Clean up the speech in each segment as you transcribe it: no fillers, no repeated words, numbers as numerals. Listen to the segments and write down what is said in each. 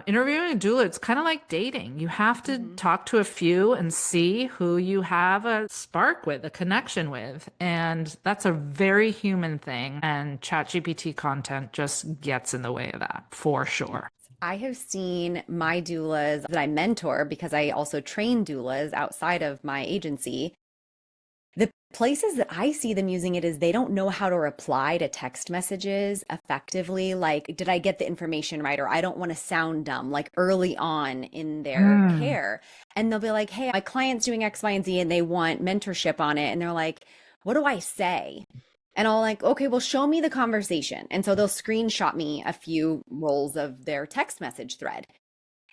Interviewing a doula, it's kind of like dating. You have to Hmm. talk to a few and see who you have a spark with, a connection with. And that's a very human thing. And ChatGPT content just gets in the way of that for sure. I have seen my doulas that I mentor because I also train doulas outside of my agency. The places that I see them using it is they don't know how to reply to text messages effectively. Like, did I get the information right? Or I don't want to sound dumb, like early on in their Mm. care. And they'll be like, hey, my client's doing X, Y, and Z, and they want mentorship on it. And they're like, what do I say? And I'll like, okay, well, show me the conversation. And so they'll screenshot me a few rolls of their text message thread.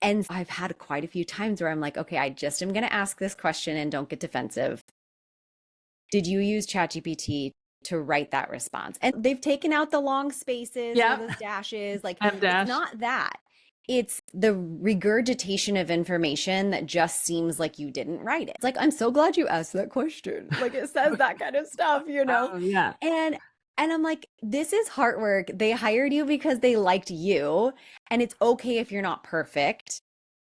And I've had quite a few times where I'm like, okay, I just am going to ask this question and don't get defensive. Did you use ChatGPT to write that response? And they've taken out the long spaces or Yep. those dashes. Like, M it's dash. not that. It's the regurgitation of information that just seems like you didn't write it. It's like, I'm so glad you asked that question. Like it says that kind of stuff, you know? Oh, yeah. And I'm like, this is heart work. They hired you because they liked you, and it's okay if you're not perfect.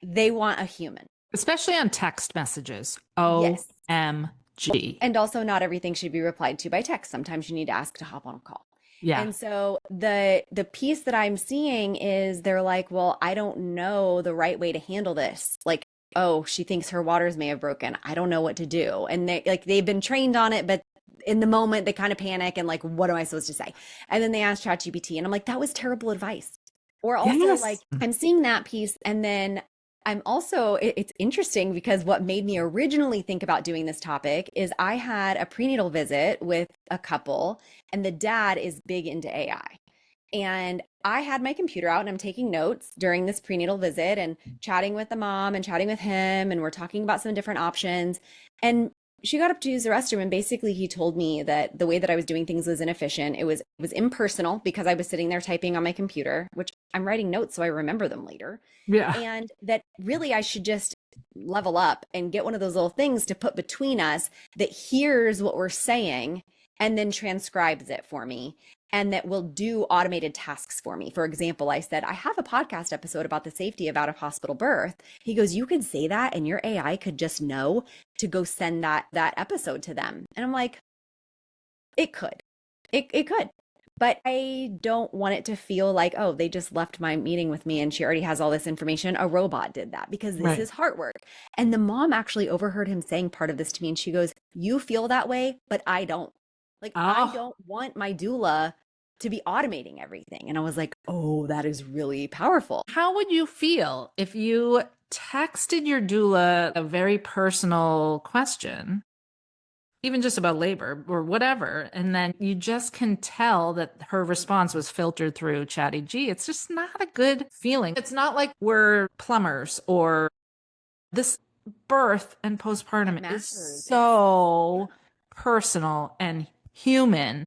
They want a human. Especially on text messages. Yes. OMG. And also not everything should be replied to by text. Sometimes you need to ask to hop on a call. Yeah. And so the piece that I'm seeing is they're like, well, I don't know the right way to handle this. Like, oh, she thinks her waters may have broken. I don't know what to do. And they've been trained on it, but in the moment they kind of panic and like, what am I supposed to say? And then they ask ChatGPT and I'm like, that was terrible advice. Or also like Yes. I'm seeing that piece and then I'm also, it's interesting because what made me originally think about doing this topic is I had a prenatal visit with a couple, and the dad is big into AI. And I had my computer out and I'm taking notes during this prenatal visit and chatting with the mom and chatting with him. And we're talking about some different options. And she got up to use the restroom and basically he told me that the way that I was doing things was inefficient. It was impersonal because I was sitting there typing on my computer, which I'm writing notes so I remember them later. Yeah. And that really I should just level up and get one of those little things to put between us that hears what we're saying and then transcribes it for me and that will do automated tasks for me. For example, I said, I have a podcast episode about the safety of out of hospital birth. He goes, you could say that and your AI could just know to go send that episode to them. And I'm like, it could. It could. But I don't want it to feel like, oh, they just left my meeting with me and she already has all this information. A robot did that because this Right. is heart work. And the mom actually overheard him saying part of this to me. And she goes, you feel that way, but I don't. Like, I Oh, don't want my doula to be automating everything. And I was like, oh, that is really powerful. how would you feel if you texted your doula a very personal question, even just about labor or whatever, and then you just can tell that her response was filtered through Chatty G? It's just not a good feeling. It's not like we're plumbers or this birth and It postpartum is matters. It's, so yeah. personal and human